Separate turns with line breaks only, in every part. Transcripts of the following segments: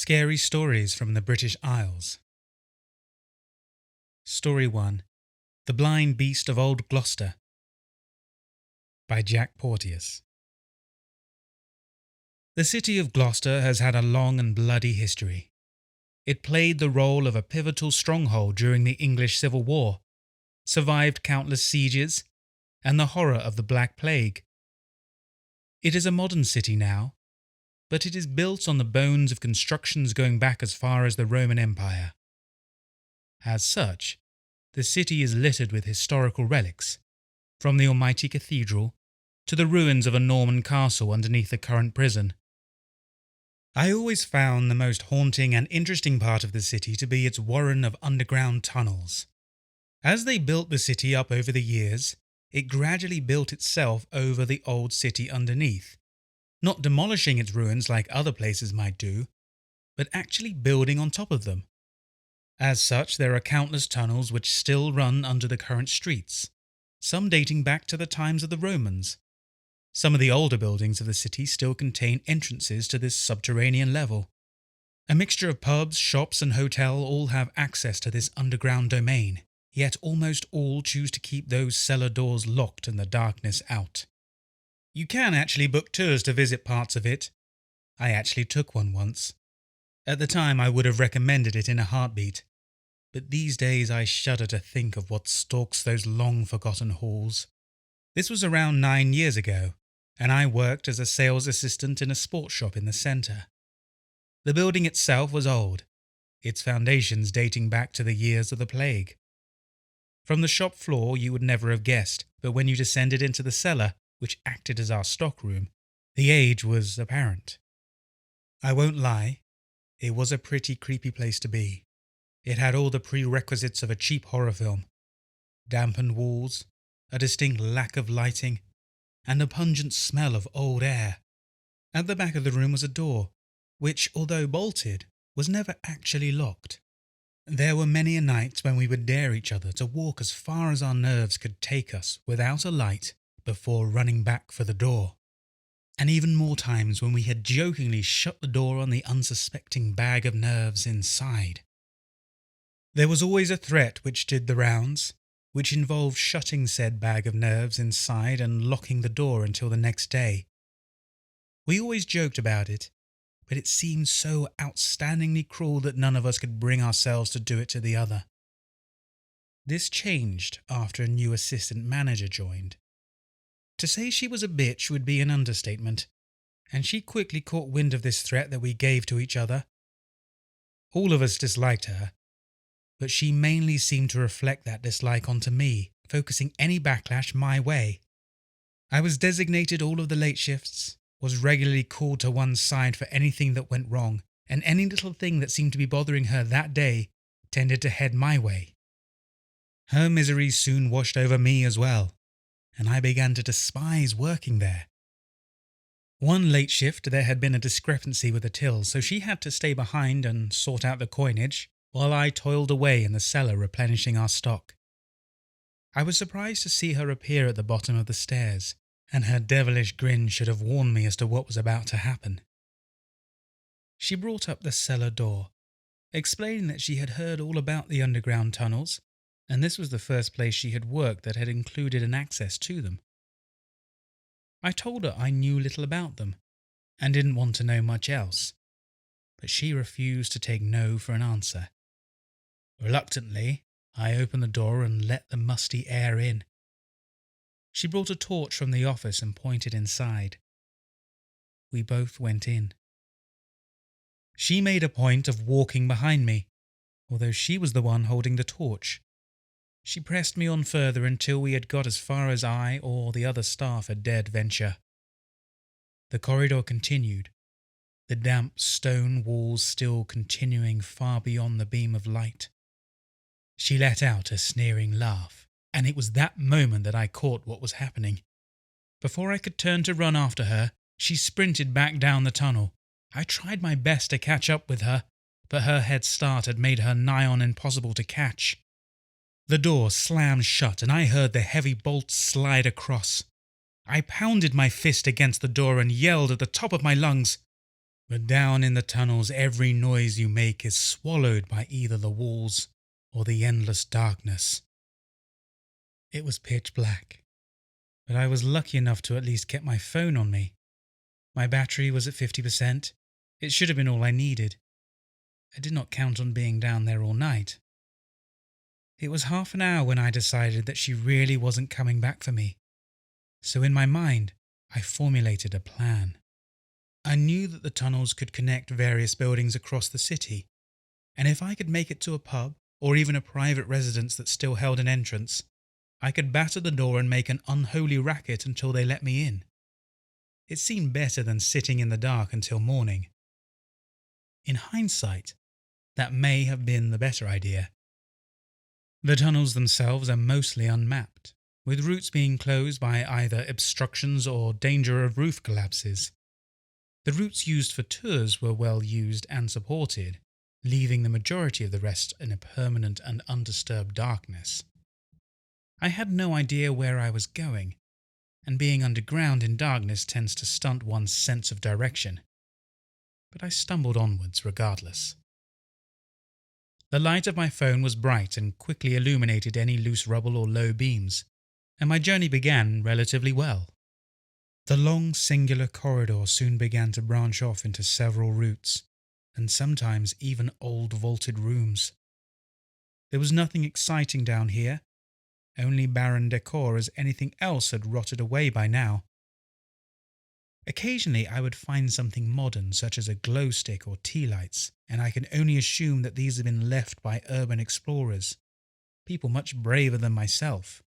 Scary Stories from the British Isles. Story 1. The Blind Beast of Old Gloucester by Jack Porteous. The city of Gloucester has had a long and bloody history. It played the role of a pivotal stronghold during the English Civil War, survived countless sieges, and the horror of the Black Plague. It is a modern city now, but it is built on the bones of constructions going back as far as the Roman Empire. As such, the city is littered with historical relics, from the almighty cathedral to the ruins of a Norman castle underneath the current prison. I always found the most haunting and interesting part of the city to be its warren of underground tunnels. As they built the city up over the years, it gradually built itself over the old city underneath, not demolishing its ruins like other places might do, but actually building on top of them. As such, there are countless tunnels which still run under the current streets, some dating back to the times of the Romans. Some of the older buildings of the city still contain entrances to this subterranean level. A mixture of pubs, shops and hotel all have access to this underground domain, yet almost all choose to keep those cellar doors locked and the darkness out. You can actually book tours to visit parts of it. I actually took one once. At the time I would have recommended it in a heartbeat, but these days I shudder to think of what stalks those long-forgotten halls. This was around 9 years ago, and I worked as a sales assistant in a sports shop in the centre. The building itself was old, its foundations dating back to the years of the plague. From the shop floor you would never have guessed, but when you descended into the cellar, which acted as our stockroom, the age was apparent. I won't lie, it was a pretty creepy place to be. It had all the prerequisites of a cheap horror film: dampened walls, a distinct lack of lighting, and a pungent smell of old air. At the back of the room was a door, which, although bolted, was never actually locked. There were many a night when we would dare each other to walk as far as our nerves could take us without a light before running back for the door, and even more times when we had jokingly shut the door on the unsuspecting bag of nerves inside. There was always a threat which did the rounds, which involved shutting said bag of nerves inside and locking the door until the next day. We always joked about it, but it seemed so outstandingly cruel that none of us could bring ourselves to do it to the other. This changed after a new assistant manager joined. To say she was a bitch would be an understatement, and she quickly caught wind of this threat that we gave to each other. All of us disliked her, but she mainly seemed to reflect that dislike onto me, focusing any backlash my way. I was designated all of the late shifts, was regularly called to one side for anything that went wrong, and any little thing that seemed to be bothering her that day tended to head my way. Her misery soon washed over me as well, and I began to despise working there. One late shift there had been a discrepancy with the till, so she had to stay behind and sort out the coinage, while I toiled away in the cellar replenishing our stock. I was surprised to see her appear at the bottom of the stairs, and her devilish grin should have warned me as to what was about to happen. She brought up the cellar door, explaining that she had heard all about the underground tunnels, and this was the first place she had worked that had included an access to them. I told her I knew little about them, and didn't want to know much else, but she refused to take no for an answer. Reluctantly, I opened the door and let the musty air in. She brought a torch from the office and pointed inside. We both went in. She made a point of walking behind me, although she was the one holding the torch. She pressed me on further until we had got as far as I or the other staff had dared venture. The corridor continued, the damp stone walls still continuing far beyond the beam of light. She let out a sneering laugh, and it was that moment that I caught what was happening. Before I could turn to run after her, she sprinted back down the tunnel. I tried my best to catch up with her, but her head start had made her nigh on impossible to catch. The door slammed shut and I heard the heavy bolts slide across. I pounded my fist against the door and yelled at the top of my lungs, But down in the tunnels, every noise you make is swallowed by either the walls or the endless darkness. It was pitch black, but I was lucky enough to at least get my phone on me. My battery was at 50%. It should have been all I needed. I did not count on being down there all night. It was half an hour when I decided that she really wasn't coming back for me. So in my mind, I formulated a plan. I knew that the tunnels could connect various buildings across the city, and if I could make it to a pub or even a private residence that still held an entrance, I could batter the door and make an unholy racket until they let me in. It seemed better than sitting in the dark until morning. In hindsight, that may have been the better idea. The tunnels themselves are mostly unmapped, with routes being closed by either obstructions or danger of roof collapses. The routes used for tours were well used and supported, leaving the majority of the rest in a permanent and undisturbed darkness. I had no idea where I was going, and being underground in darkness tends to stunt one's sense of direction. But I stumbled onwards regardless. The light of my phone was bright and quickly illuminated any loose rubble or low beams, and my journey began relatively well. The long singular corridor soon began to branch off into several routes, and sometimes even old vaulted rooms. There was nothing exciting down here, only barren decor as anything else had rotted away by now. Occasionally I would find something modern such as a glow stick or tea lights, and I can only assume that these had been left by urban explorers, people much braver than myself.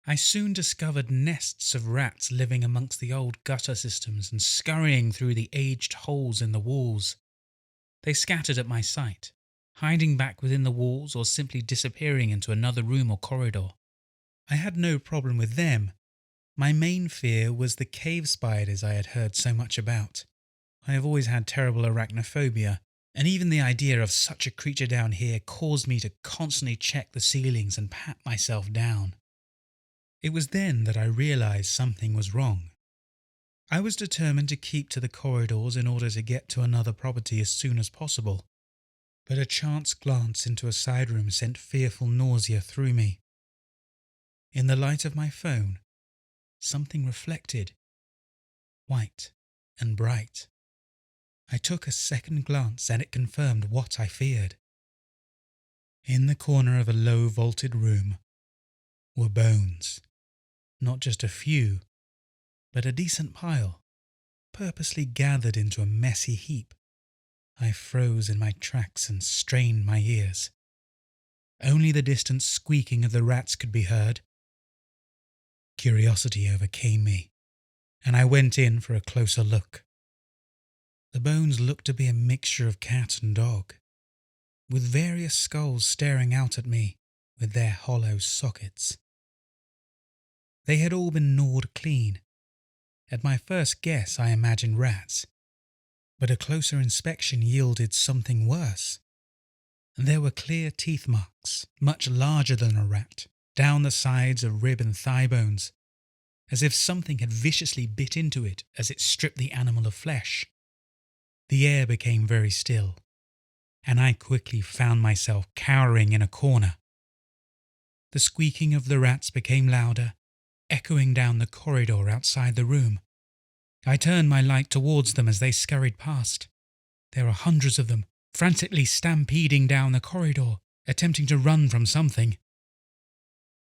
I soon discovered nests of rats living amongst the old gutter systems and scurrying through the aged holes in the walls. They scattered at my sight, hiding back within the walls or simply disappearing into another room or corridor. I had no problem with them. My main fear was the cave spiders I had heard so much about. I have always had terrible arachnophobia, and even the idea of such a creature down here caused me to constantly check the ceilings and pat myself down. It was then that I realized something was wrong. I was determined to keep to the corridors in order to get to another property as soon as possible, but a chance glance into a side room sent fearful nausea through me. In the light of my phone, something reflected, white and bright. I took a second glance and it confirmed what I feared. In the corner of a low vaulted room were bones. Not just a few, but a decent pile, purposely gathered into a messy heap. I froze in my tracks and strained my ears. Only the distant squeaking of the rats could be heard. Curiosity overcame me, and I went in for a closer look. The bones looked to be a mixture of cat and dog, with various skulls staring out at me with their hollow sockets. They had all been gnawed clean. At my first guess I imagined rats, but a closer inspection yielded something worse. There were clear teeth marks, much larger than a rat, down the sides of rib and thigh bones, as if something had viciously bit into it as it stripped the animal of flesh. The air became very still, and I quickly found myself cowering in a corner. The squeaking of the rats became louder, echoing down the corridor outside the room. I turned my light towards them as they scurried past. There were hundreds of them, frantically stampeding down the corridor, attempting to run from something.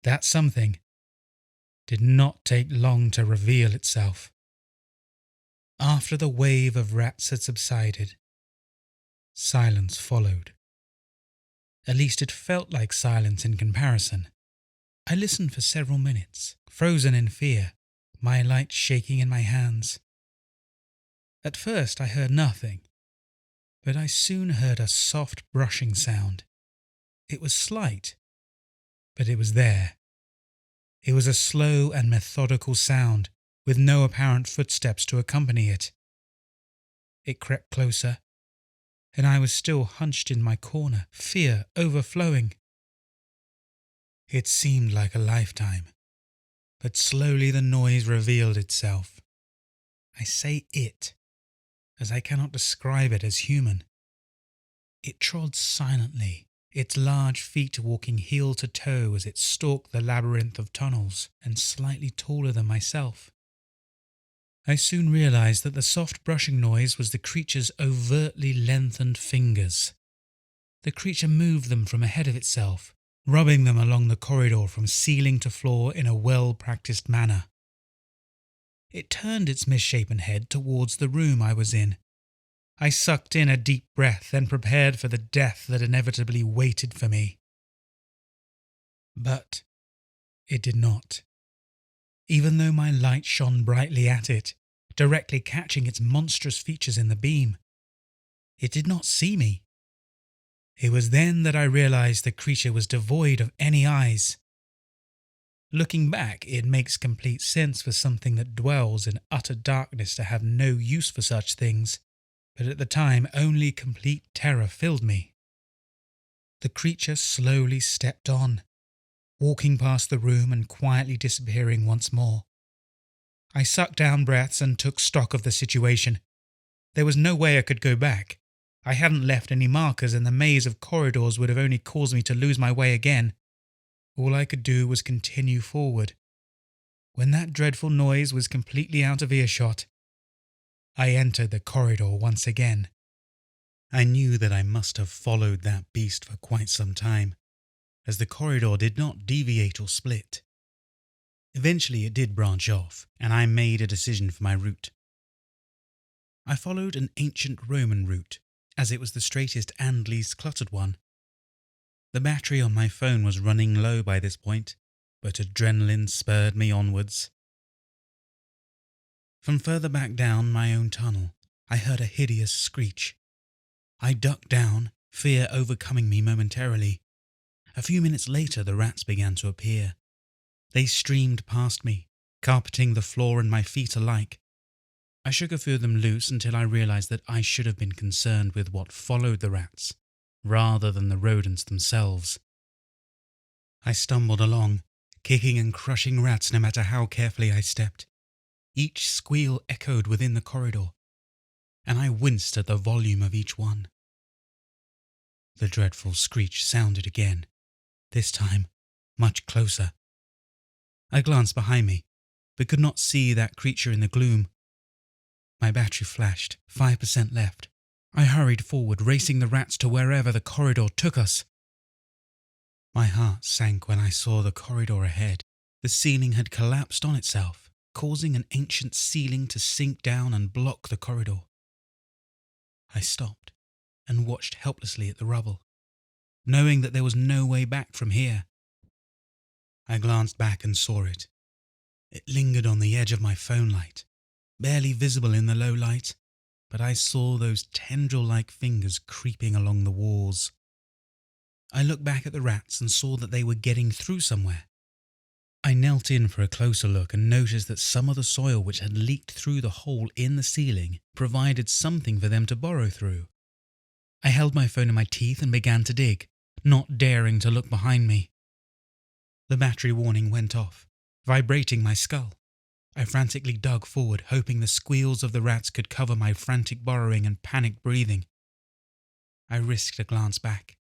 That something did not take long to reveal itself. After the wave of rats had subsided, silence followed. At least it felt like silence in comparison. I listened for several minutes, frozen in fear, my light shaking in my hands. At first I heard nothing, but I soon heard a soft brushing sound. It was slight, but it was there. It was a slow and methodical sound, with no apparent footsteps to accompany it. It crept closer, and I was still hunched in my corner, fear overflowing. It seemed like a lifetime, but slowly the noise revealed itself. I say it, as I cannot describe it as human. It trod silently, its large feet walking heel to toe as it stalked the labyrinth of tunnels, and slightly taller than myself. I soon realized that the soft brushing noise was the creature's overtly lengthened fingers. The creature moved them from ahead of itself, rubbing them along the corridor from ceiling to floor in a well-practiced manner. It turned its misshapen head towards the room I was in. I sucked in a deep breath and prepared for the death that inevitably waited for me. But it did not. Even though my light shone brightly at it, directly catching its monstrous features in the beam, it did not see me. It was then that I realized the creature was devoid of any eyes. Looking back, it makes complete sense for something that dwells in utter darkness to have no use for such things, but at the time only complete terror filled me. The creature slowly stepped on, walking past the room and quietly disappearing once more. I sucked down breaths and took stock of the situation. There was no way I could go back. I hadn't left any markers, and the maze of corridors would have only caused me to lose my way again. All I could do was continue forward. When that dreadful noise was completely out of earshot, I entered the corridor once again. I knew that I must have followed that beast for quite some time, as the corridor did not deviate or split. Eventually it did branch off, and I made a decision for my route. I followed an ancient Roman route, as it was the straightest and least cluttered one. The battery on my phone was running low by this point, but adrenaline spurred me onwards. From further back down my own tunnel, I heard a hideous screech. I ducked down, fear overcoming me momentarily. A few minutes later the rats began to appear. They streamed past me, carpeting the floor and my feet alike. I shook a few of them loose until I realized that I should have been concerned with what followed the rats, rather than the rodents themselves. I stumbled along, kicking and crushing rats no matter how carefully I stepped. Each squeal echoed within the corridor, and I winced at the volume of each one. The dreadful screech sounded again, this time much closer. I glanced behind me, but could not see that creature in the gloom. My battery flashed, 5% left. I hurried forward, racing the rats to wherever the corridor took us. My heart sank when I saw the corridor ahead. The ceiling had collapsed on itself, causing an ancient ceiling to sink down and block the corridor. I stopped and watched helplessly at the rubble, knowing that there was no way back from here. I glanced back and saw it. It lingered on the edge of my phone light, barely visible in the low light, but I saw those tendril-like fingers creeping along the walls. I looked back at the rats and saw that they were getting through somewhere. I knelt in for a closer look and noticed that some of the soil which had leaked through the hole in the ceiling provided something for them to burrow through. I held my phone in my teeth and began to dig, not daring to look behind me. The battery warning went off, vibrating my skull. I frantically dug forward, hoping the squeals of the rats could cover my frantic burrowing and panicked breathing. I risked a glance back.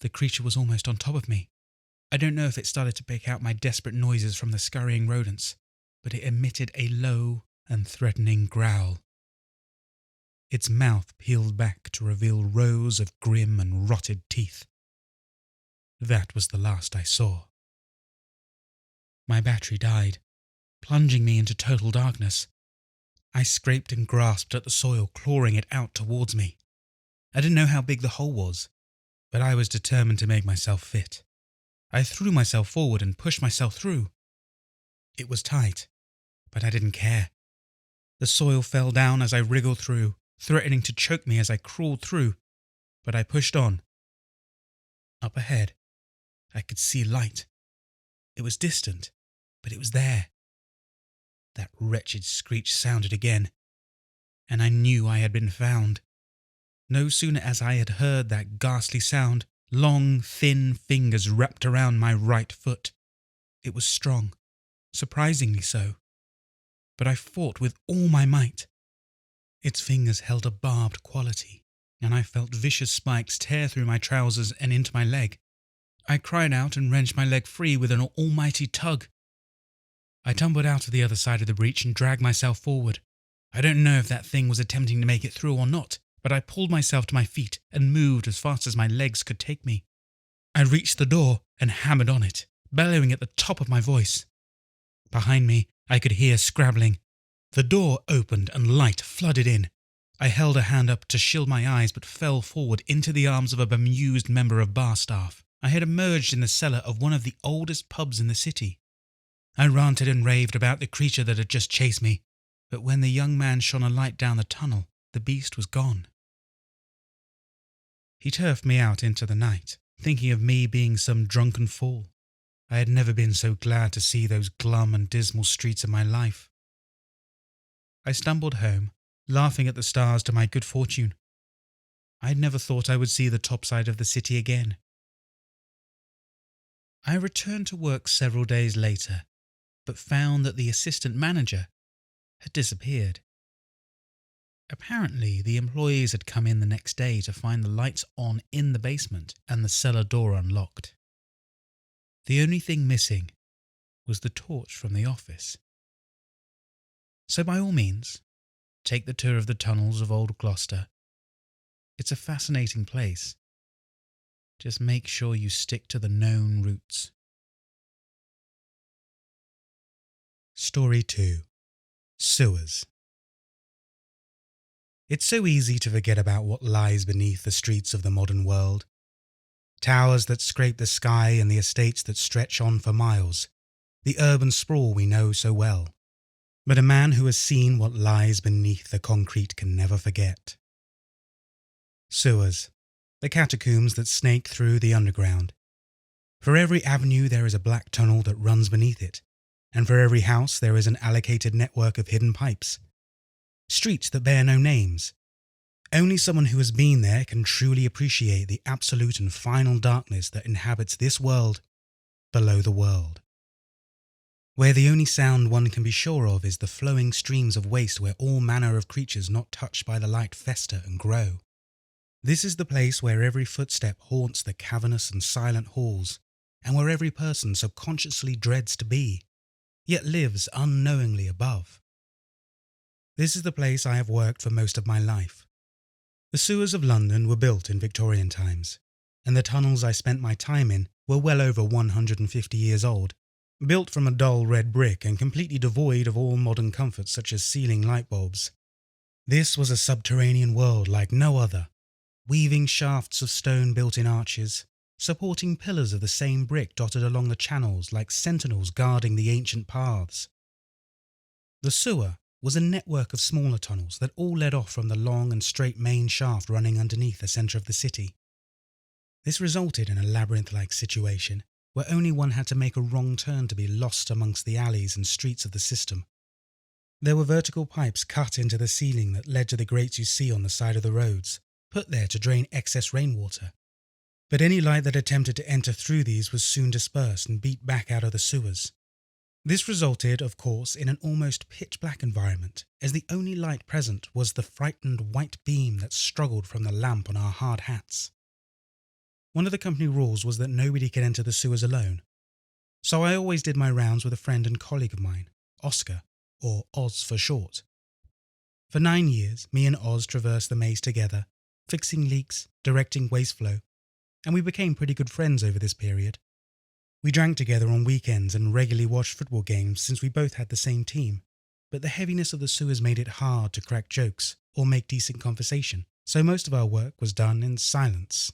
The creature was almost on top of me. I don't know if it started to pick out my desperate noises from the scurrying rodents, but it emitted a low and threatening growl. Its mouth peeled back to reveal rows of grim and rotted teeth. That was the last I saw. My battery died, plunging me into total darkness. I scraped and grasped at the soil, clawing it out towards me. I didn't know how big the hole was, but I was determined to make myself fit. I threw myself forward and pushed myself through. It was tight, but I didn't care. The soil fell down as I wriggled through, threatening to choke me as I crawled through, but I pushed on. Up ahead, I could see light. It was distant, but it was there. That wretched screech sounded again, and I knew I had been found. No sooner as I had heard that ghastly sound, long, thin fingers wrapped around my right foot. It was strong, surprisingly so, but I fought with all my might. Its fingers held a barbed quality, and I felt vicious spikes tear through my trousers and into my leg. I cried out and wrenched my leg free with an almighty tug. I tumbled out of the other side of the breach and dragged myself forward. I don't know if that thing was attempting to make it through or not, but I pulled myself to my feet and moved as fast as my legs could take me. I reached the door and hammered on it, bellowing at the top of my voice. Behind me, I could hear scrabbling. The door opened and light flooded in. I held a hand up to shield my eyes but fell forward into the arms of a bemused member of bar staff. I had emerged in the cellar of one of the oldest pubs in the city. I ranted and raved about the creature that had just chased me, but when the young man shone a light down the tunnel, the beast was gone. He turfed me out into the night, thinking of me being some drunken fool. I had never been so glad to see those glum and dismal streets of my life. I stumbled home, laughing at the stars to my good fortune. I had never thought I would see the top side of the city again. I returned to work several days later, but found that the assistant manager had disappeared. Apparently, the employees had come in the next day to find the lights on in the basement and the cellar door unlocked. The only thing missing was the torch from the office. So by all means, take the tour of the tunnels of Old Gloucester. It's a fascinating place. Just make sure you stick to the known routes. Story 2. Sewers. It's so easy to forget about what lies beneath the streets of the modern world. Towers that scrape the sky and the estates that stretch on for miles. The urban sprawl we know so well. But a man who has seen what lies beneath the concrete can never forget. Sewers. The catacombs that snake through the underground. For every avenue there is a black tunnel that runs beneath it, and for every house there is an allocated network of hidden pipes. Streets that bear no names. Only someone who has been there can truly appreciate the absolute and final darkness that inhabits this world below the world. Where the only sound one can be sure of is the flowing streams of waste where all manner of creatures not touched by the light fester and grow. This is the place where every footstep haunts the cavernous and silent halls, and where every person subconsciously dreads to be, yet lives unknowingly above. This is the place I have worked for most of my life. The sewers of London were built in Victorian times, and the tunnels I spent my time in were well over 150 years old, built from a dull red brick and completely devoid of all modern comforts such as ceiling light bulbs. This was a subterranean world like no other, weaving shafts of stone built in arches, supporting pillars of the same brick dotted along the channels like sentinels guarding the ancient paths. The sewer was a network of smaller tunnels that all led off from the long and straight main shaft running underneath the centre of the city. This resulted in a labyrinth-like situation where only one had to make a wrong turn to be lost amongst the alleys and streets of the system. There were vertical pipes cut into the ceiling that led to the grates you see on the side of the roads, put there to drain excess rainwater. But any light that attempted to enter through these was soon dispersed and beat back out of the sewers. This resulted, of course, in an almost pitch-black environment, as the only light present was the frightened white beam that struggled from the lamp on our hard hats. One of the company rules was that nobody could enter the sewers alone, so I always did my rounds with a friend and colleague of mine, Oscar, or Oz for short. For 9 years, me and Oz traversed the maze together, fixing leaks, directing waste flow, and we became pretty good friends over this period. We drank together on weekends and regularly watched football games since we both had the same team, but the heaviness of the sewers made it hard to crack jokes or make decent conversation, so most of our work was done in silence.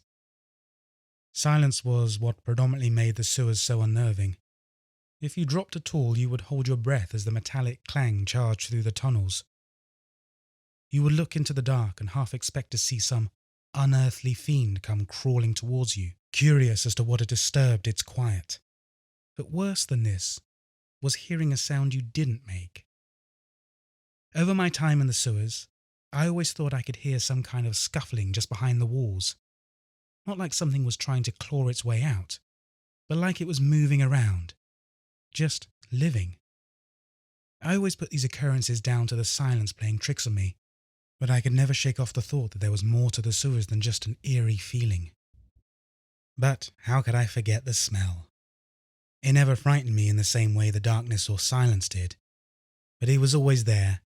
Silence was what predominantly made the sewers so unnerving. If you dropped at all, you would hold your breath as the metallic clang charged through the tunnels. You would look into the dark and half expect to see some unearthly fiend come crawling towards you, curious as to what had disturbed its quiet. But worse than this was hearing a sound you didn't make. Over my time in the sewers, I always thought I could hear some kind of scuffling just behind the walls. Not like something was trying to claw its way out, but like it was moving around, just living. I always put these occurrences down to the silence playing tricks on me,
but I could never shake off the thought that there was more to the sewers than just an eerie feeling. But how could I forget the smell? It never frightened me in the same way the darkness or silence did, but it was always there,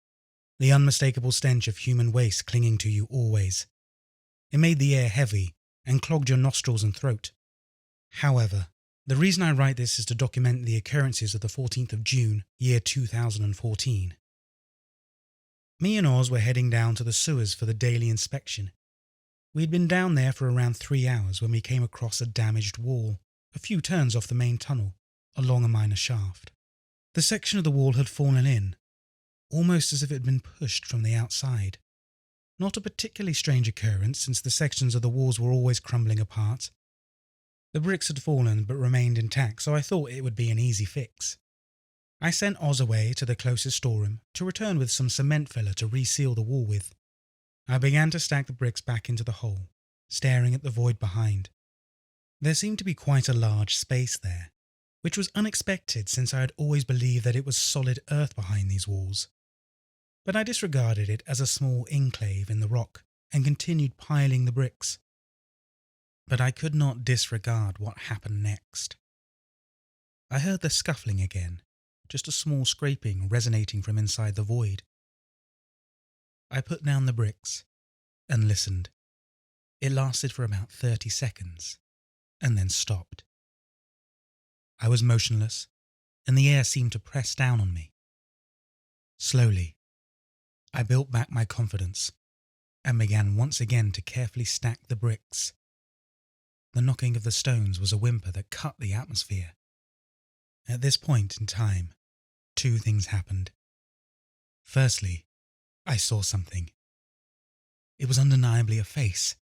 the unmistakable stench of human waste clinging to you always. It made the air heavy and clogged your nostrils and throat. However, the reason I write this is to document the occurrences of the 14th of June, year 2014. Me and Oz were heading down to the sewers for the daily inspection. We had been down there for around 3 hours when we came across a damaged wall, a few turns off the main tunnel, along a minor shaft. The section of the wall had fallen in, almost as if it had been pushed from the outside. Not a particularly strange occurrence, since the sections of the walls were always crumbling apart. The bricks had fallen but remained intact, so I thought it would be an easy fix. I sent Oz away to the closest storeroom to return with some cement filler to reseal the wall with. I began to stack the bricks back into the hole, staring at the void behind. There seemed to be quite a large space there, which was unexpected since I had always believed that it was solid earth behind these walls. But I disregarded it as a small enclave in the rock and continued piling the bricks. But I could not disregard what happened next. I heard the scuffling again, just a small scraping resonating from inside the void. I put down the bricks and listened. It lasted for about 30 seconds and then stopped. I was motionless, and the air seemed to press down on me. Slowly, I built back my confidence and began once again to carefully stack the bricks. The knocking of the stones was a whimper that cut the atmosphere. At this point in time, 2 things happened. Firstly, I saw something. It was undeniably a face.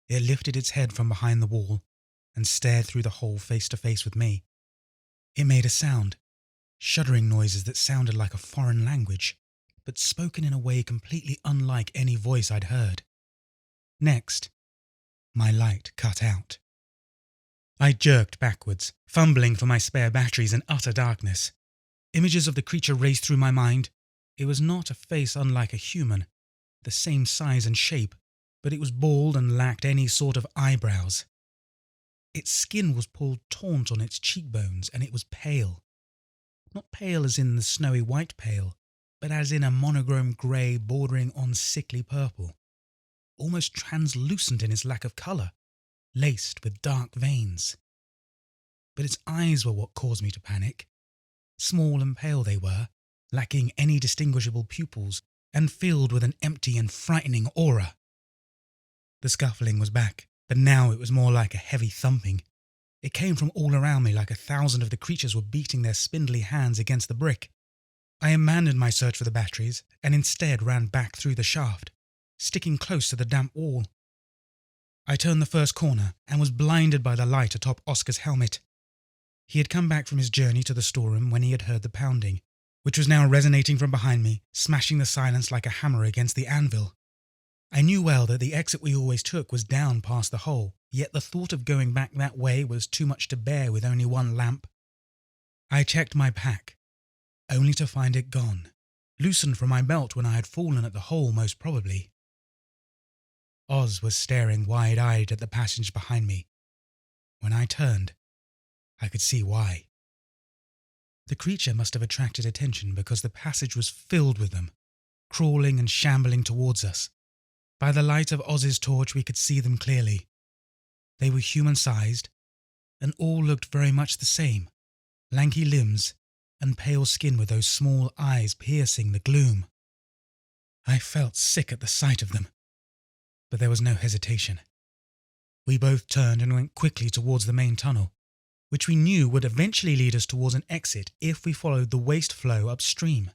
It lifted its head from behind the wall and stared through the hole face to face with me. It made a sound, shuddering noises that sounded like a foreign language, but spoken in a way completely unlike any voice I'd heard. Next, my light cut out. I jerked backwards, fumbling for my spare batteries in utter darkness. Images of the creature raced through my mind. It was not a face unlike a human, the same size and shape, but it was bald and lacked any sort of eyebrows. Its skin was pulled taut on its cheekbones, and it was pale. Not pale as in the snowy white pale, but as in a monochrome grey bordering on sickly purple. Almost translucent in its lack of colour, laced with dark veins. But its eyes were what caused me to panic. Small and pale they were, lacking any distinguishable pupils, and filled with an empty and frightening aura. The scuffling was back, but now it was more like a heavy thumping. It came from all around me like 1,000 of the creatures were beating their spindly hands against the brick. I abandoned my search for the batteries and instead ran back through the shaft, sticking close to the damp wall. I turned the first corner and was blinded by the light atop Oscar's helmet. He had come back from his journey to the storeroom when he had heard the pounding, which was now resonating from behind me, smashing the silence like a hammer against the anvil. I knew well that the exit we always took was down past the hole, yet the thought of going back that way was too much to bear with only one lamp. I checked my pack, only to find it gone, loosened from my belt when I had fallen at the hole most probably. Oz was staring wide-eyed at the passage behind me. When I turned, I could see why. The creature must have attracted attention because the passage was filled with them, crawling and shambling towards us. By the light of Oz's torch we could see them clearly. They were human-sized, and all looked very much the same, lanky limbs and pale skin with those small eyes piercing the gloom. I felt sick at the sight of them, but there was no hesitation. We both turned and went quickly towards the main tunnel, which we knew would eventually lead us towards an exit if we followed the waste flow upstream.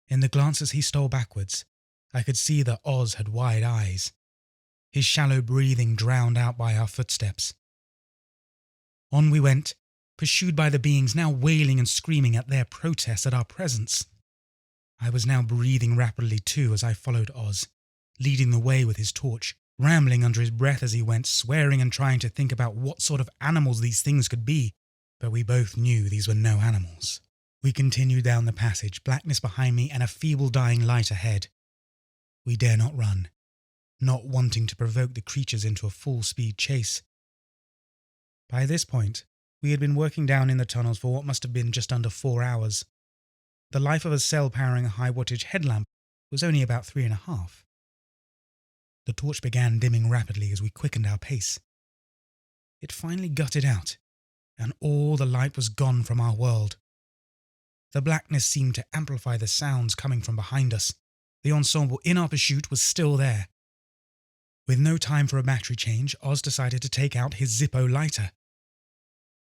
In the glances he stole backwards, I could see that Oz had wide eyes, his shallow breathing drowned out by our footsteps. On we went, pursued by the beings now wailing and screaming at their protest at our presence. I was now breathing rapidly too as I followed Oz, leading the way with his torch, rambling under his breath as he went, swearing and trying to think about what sort of animals these things could be, but we both knew these were no animals. We continued down the passage, blackness behind me and a feeble dying light ahead. We dare not run, not wanting to provoke the creatures into a full-speed chase. By this point, we had been working down in the tunnels for what must have been just under 4 hours. The life of a cell powering a high-wattage headlamp was only about 3.5. The torch began dimming rapidly as we quickened our pace. It finally gutted out, and all the light was gone from our world. The blackness seemed to amplify the sounds coming from behind us. The ensemble in our pursuit was still there. With no time for a battery change, Oz decided to take out his Zippo lighter.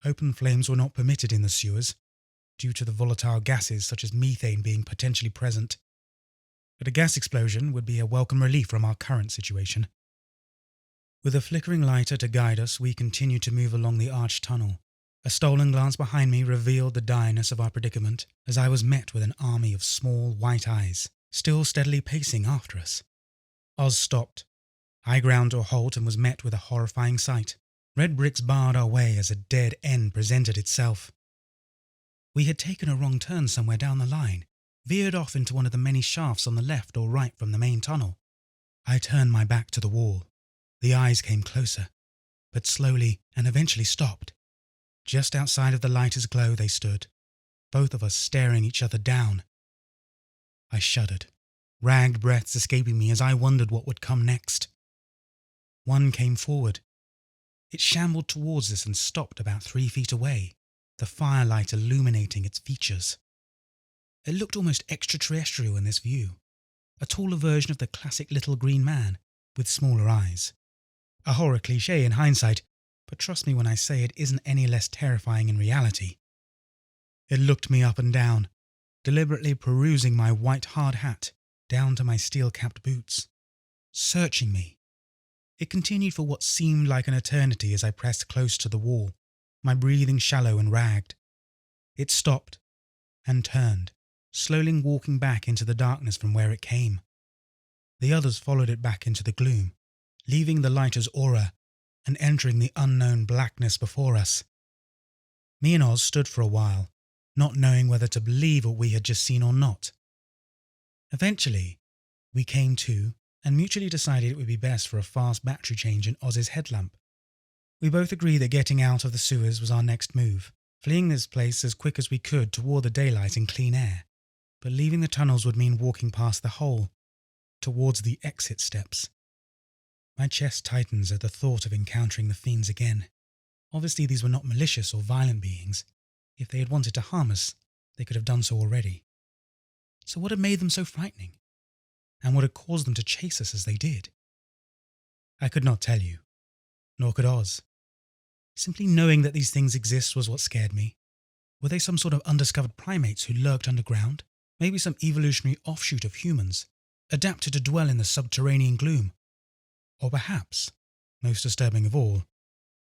Open flames were not permitted in the sewers, due to the volatile gases such as methane being potentially present. But a gas explosion would be a welcome relief from our current situation. With a flickering lighter to guide us, we continued to move along the arched tunnel. A stolen glance behind me revealed the direness of our predicament as I was met with an army of small white eyes, still steadily pacing after us. Oz stopped. I ground to a halt and was met with a horrifying sight. Red bricks barred our way as a dead end presented itself. We had taken a wrong turn somewhere down the line, veered off into one of the many shafts on the left or right from the main tunnel. I turned my back to the wall. The eyes came closer, but slowly and eventually stopped. Just outside of the lighter's glow they stood, both of us staring each other down. I shuddered, ragged breaths escaping me as I wondered what would come next. One came forward. It shambled towards us and stopped about 3 feet away, the firelight illuminating its features. It looked almost extraterrestrial in this view, a taller version of the classic little green man, with smaller eyes. A horror cliché in hindsight, but trust me when I say it isn't any less terrifying in reality. It looked me up and down, deliberately perusing my white hard hat down to my steel-capped boots, searching me. It continued for what seemed like an eternity as I pressed close to the wall, my breathing shallow and ragged. It stopped and turned, slowly walking back into the darkness from where it came. The others followed it back into the gloom, leaving the lighter's aura and entering the unknown blackness before us. Me and Oz stood for a while, not knowing whether to believe what we had just seen or not. Eventually, we came to and mutually decided it would be best for a fast battery change in Oz's headlamp. We both agreed that getting out of the sewers was our next move, fleeing this place as quick as we could toward the daylight and clean air, but leaving the tunnels would mean walking past the hole, towards the exit steps. My chest tightens at the thought of encountering the fiends again. Obviously these were not malicious or violent beings. If they had wanted to harm us, they could have done so already. So what had made them so frightening? And what had caused them to chase us as they did? I could not tell you, nor could Oz. Simply knowing that these things exist was what scared me. Were they some sort of undiscovered primates who lurked underground? Maybe some evolutionary offshoot of humans, adapted to dwell in the subterranean gloom? Or perhaps, most disturbing of all,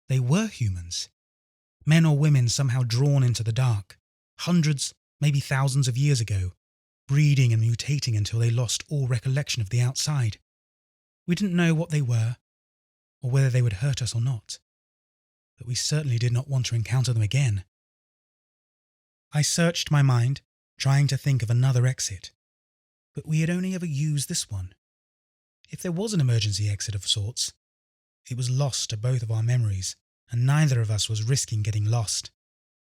they were humans. Men or women somehow drawn into the dark, hundreds, maybe thousands of years ago, breeding and mutating until they lost all recollection of the outside. We didn't know what they were, or whether they would hurt us or not, but we certainly did not want to encounter them again. I searched my mind, trying to think of another exit, but we had only ever used this one. If there was an emergency exit of sorts, it was lost to both of our memories, and neither of us was risking getting lost.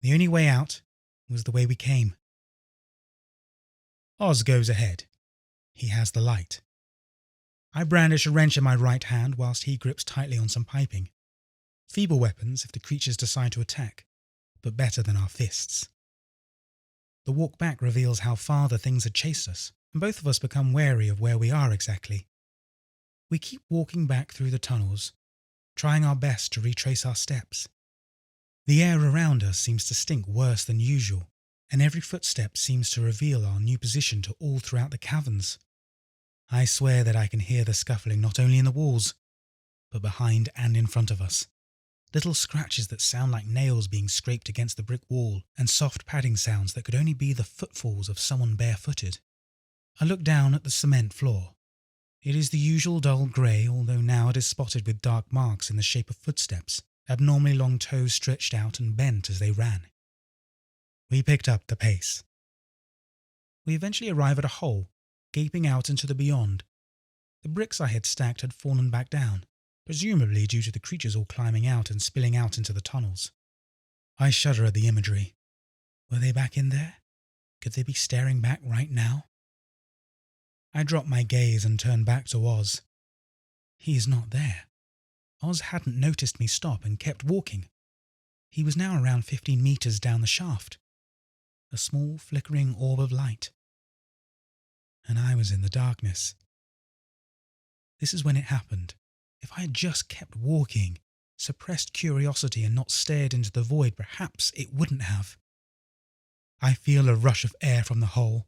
The only way out was the way we came. Oz goes ahead. He has the light. I brandish a wrench in my right hand whilst he grips tightly on some piping. Feeble weapons if the creatures decide to attack, but better than our fists. The walk back reveals how far the things had chased us, and both of us become wary of where we are exactly. We keep walking back through the tunnels, trying our best to retrace our steps. The air around us seems to stink worse than usual, and every footstep seems to reveal our new position to all throughout the caverns. I swear that I can hear the scuffling not only in the walls, but behind and in front of us. Little scratches that sound like nails being scraped against the brick wall, and soft padding sounds that could only be the footfalls of someone barefooted. I look down at the cement floor. It is the usual dull grey, although now it is spotted with dark marks in the shape of footsteps, abnormally long toes stretched out and bent as they ran. We picked up the pace. We eventually arrive at a hole, gaping out into the beyond. The bricks I had stacked had fallen back down, presumably due to the creatures all climbing out and spilling out into the tunnels. I shudder at the imagery. Were they back in there? Could they be staring back right now? I dropped my gaze and turned back to Oz. He is not there. Oz hadn't noticed me stop and kept walking. He was now around 15 meters down the shaft. A small flickering orb of light. And I was in the darkness. This is when it happened. If I had just kept walking, suppressed curiosity and not stared into the void, perhaps it wouldn't have. I feel a rush of air from the hole,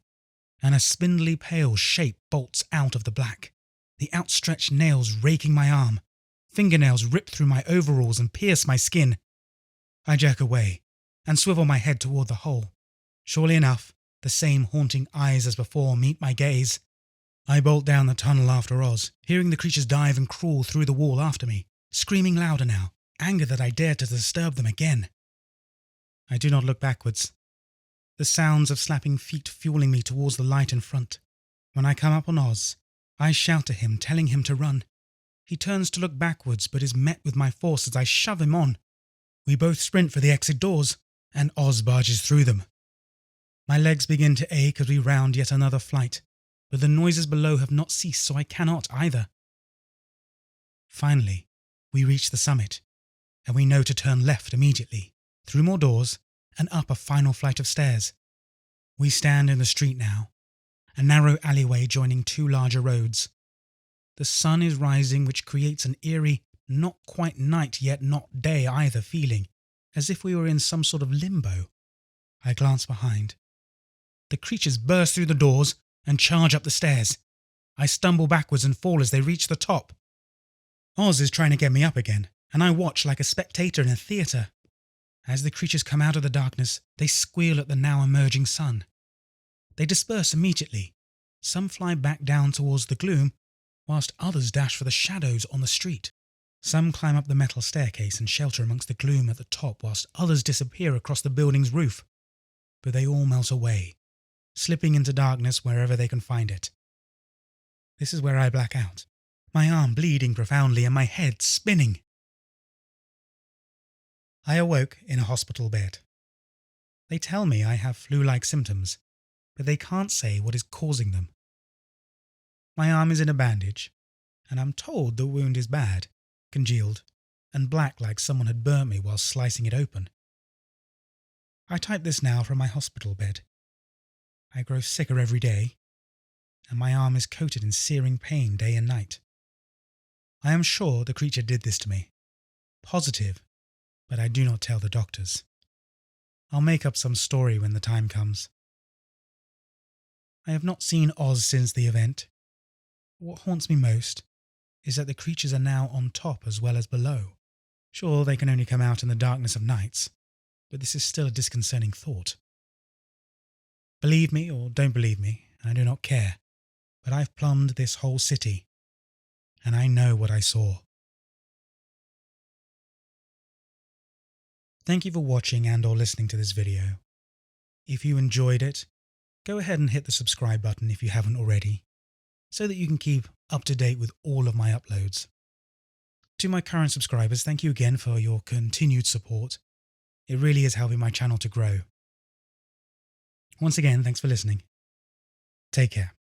and a spindly pale shape bolts out of the black, the outstretched nails raking my arm. Fingernails rip through my overalls and pierce my skin. I jerk away and swivel my head toward the hole. Surely enough, the same haunting eyes as before meet my gaze. I bolt down the tunnel after Oz, hearing the creatures dive and crawl through the wall after me, screaming louder now, anger that I dared to disturb them again. I do not look backwards, the sounds of slapping feet fueling me towards the light in front. When I come up on Oz, I shout to him, telling him to run. He turns to look backwards, but is met with my force as I shove him on. We both sprint for the exit doors, and Oz barges through them. My legs begin to ache as we round yet another flight, but the noises below have not ceased, so I cannot either. Finally, we reach the summit, and we know to turn left immediately, through more doors, and up a final flight of stairs. We stand in the street now, a narrow alleyway joining two larger roads. The sun is rising, which creates an eerie, not quite night yet not day either feeling, as if we were in some sort of limbo. I glance behind. The creatures burst through the doors and charge up the stairs. I stumble backwards and fall as they reach the top. Oz is trying to get me up again, and I watch like a spectator in a theatre. As the creatures come out of the darkness, they squeal at the now emerging sun. They disperse immediately. Some fly back down towards the gloom, whilst others dash for the shadows on the street. Some climb up the metal staircase and shelter amongst the gloom at the top, whilst others disappear across the building's roof. But they all melt away, slipping into darkness wherever they can find it. This is where I black out, my arm bleeding profoundly and my head spinning. I awoke in a hospital bed. They tell me I have flu-like symptoms, but they can't say what is causing them. My arm is in a bandage, and I'm told the wound is bad, congealed, and black like someone had burnt me while slicing it open. I type this now from my hospital bed. I grow sicker every day, and my arm is coated in searing pain day and night. I am sure the creature did this to me. Positive, but I do not tell the doctors. I'll make up some story when the time comes. I have not seen Oz since the event. What haunts me most is that the creatures are now on top as well as below. Sure, they can only come out in the darkness of nights, but this is still a disconcerting thought. Believe me or don't believe me, I do not care, but I've plumbed this whole city, and I know what I saw. Thank you for watching and or listening to this video. If you enjoyed it, go ahead and hit the subscribe button if you haven't already, so that you can keep up to date with all of my uploads. To my current subscribers, thank you again for your continued support. It really is helping my channel to grow. Once again, thanks for listening. Take care.